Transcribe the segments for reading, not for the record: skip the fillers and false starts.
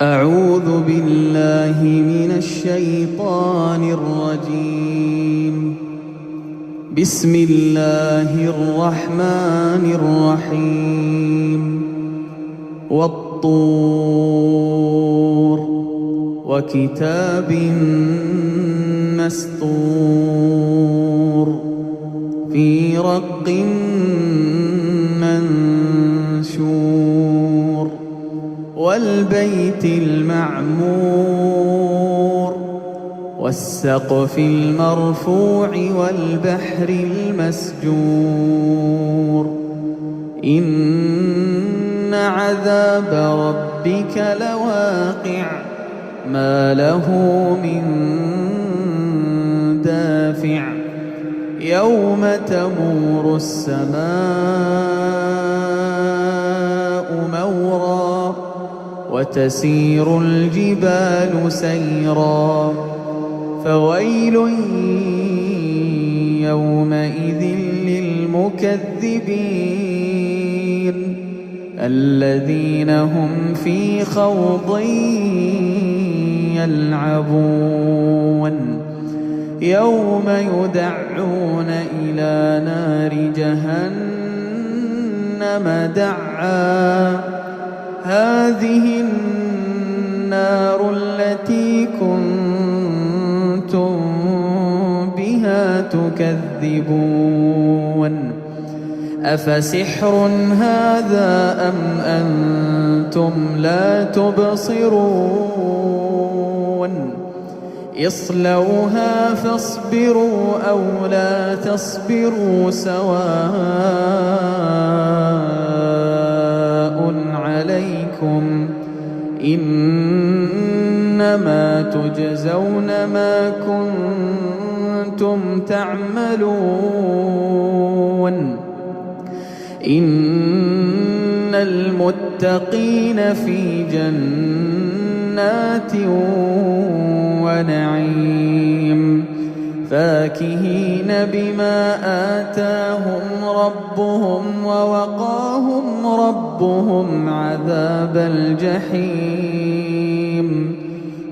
أعوذ بالله من الشيطان الرجيم. بسم الله الرحمن الرحيم. والطور وكتاب مسطور في رق منشور والبيت المعمور والسقف المرفوع والبحر المسجور إن عذاب ربك لواقع ما له من دافع يوم تمور السماء مورا وتسير الجبال سيرا فويل يومئذ للمكذبين الذين هم في خوض يلعبون يوم يدعون إلى نار جهنم دعا هذه النار التي كنتم بها تكذبون أفسحر هذا أم أنتم لا تبصرون اصلوها فاصبروا أو لا تصبروا سواء عليكم إنما تجزون ما كنتم تعملون إن المتقين في جنات ونعيم فاكهين بما آتاهم ربهم ووقاهم ربهم عذاب الجحيم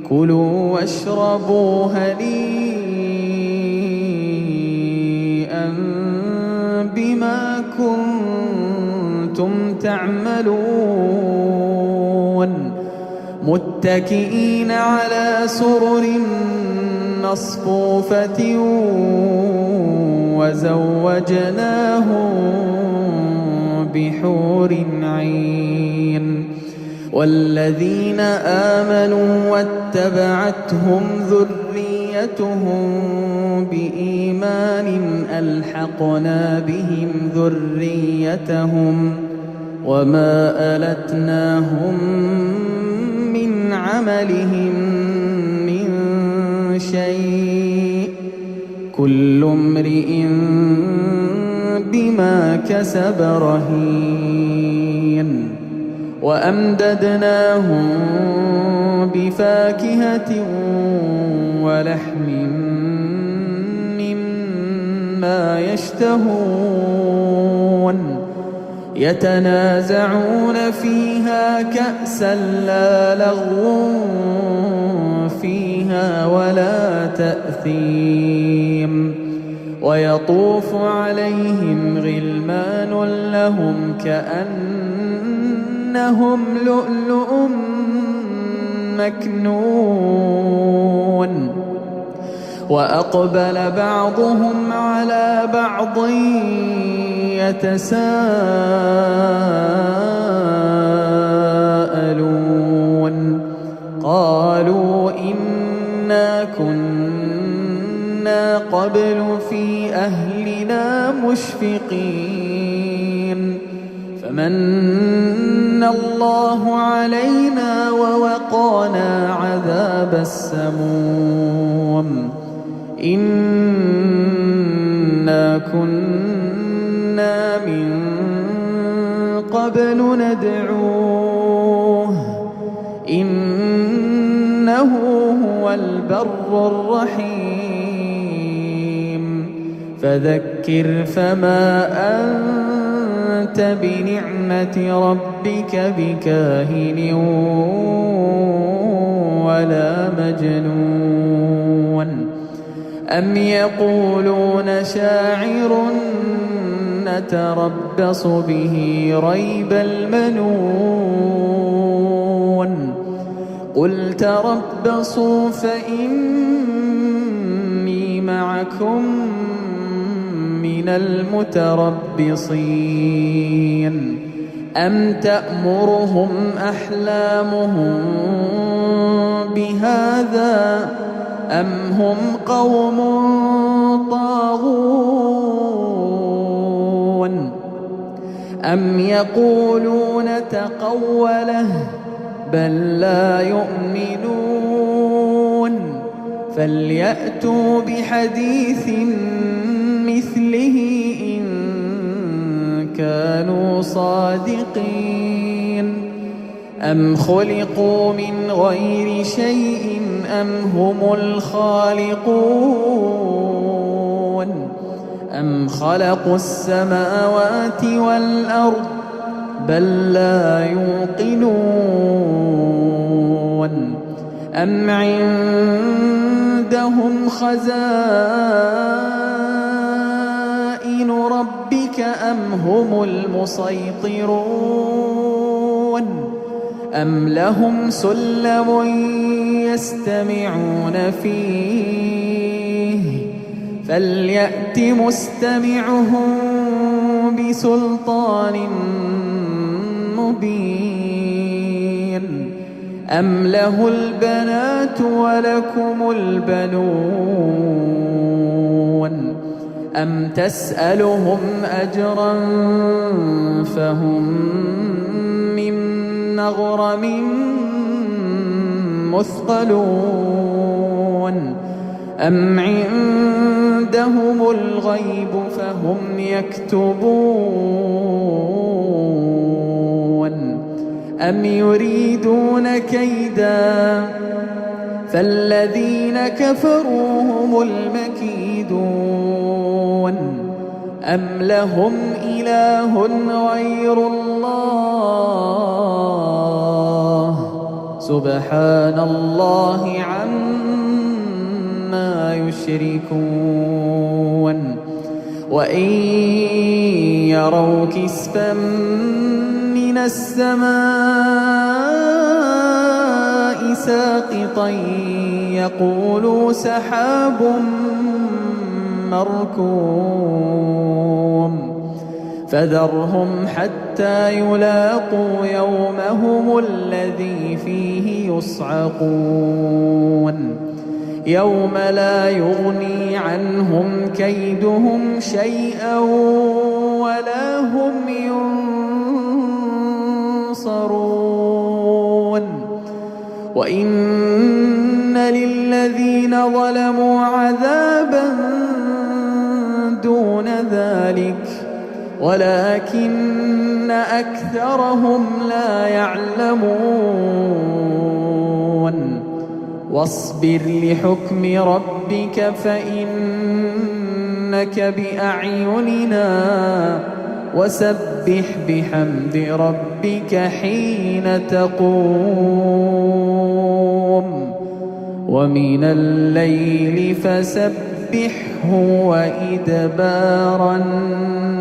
كلوا واشربوا هنيئا بما كنتم تعملون متكئين على سرر مصفوفة وزوجناهم بحور عين والذين آمنوا واتبعتهم ذريتهم بإيمان ألحقنا بهم ذريتهم وما ألتناهم من عملهم من شيء كل امرئ بما كسب رهين وأمددناهم بفاكهة ولحم مما يشتهون يتنازعون فيها كأسا لا لغو فيها ولا تأثيم ويطوف عليهم غلمان لهم كأنهم لؤلؤ مكنون وأقبل بعضهم على بعض يتساءلون قالوا إنا كنا قبل في أهلنا مشفقين فمن الله علينا ووقانا عذاب السموم إنا كنا من قبل ندعوه إنه هو البر الرحيم فذكر فما أنت بنعمة ربك بكاهن ولا مجنون أم يقولون شاعر نتربص به ريب المنون قل تربصوا فإني معكم من المتربصين أم تأمرهم أحلامهم بهذا أم هم قوم طاغون أم يقولون تقوله بل لا يؤمنون فليأتوا بحديث مثله إن كانوا صادقين أم خلقوا من غير شيء أم هم الخالقون أم خلقوا السماوات والأرض بل لا يوقنون أم عندهم خزائن ربك أم هم المسيطرون أم لهم سلم يستمعون فيه فليأت مستمعهم بسلطان مبين أم له البنات ولكم البنون أم تسألهم أجرا فهم من مغرم مثقلون أم عندهم الغيب فهم يكتبون أم يريدون كيدا فالذين كفروا هم المكيدون أم لهم إله غير الله سبحان الله عما يشركون وإن يروا كسفا من السماء ساقطا يقولوا سحاب مركوم فذرهم حتى يلاقوا يومهم الذي فيه يصعقون يوم لا يغني عنهم كيدهم شيئا ولا هم ينصرون وإن للذين ظلموا عذابا دون ذلك ولكن أكثرهم لا يعلمون واصبر لحكم ربك فإنك بأعيننا وسبح بحمد ربك حين تقوم ومن الليل فسبحه وإدبار النجوم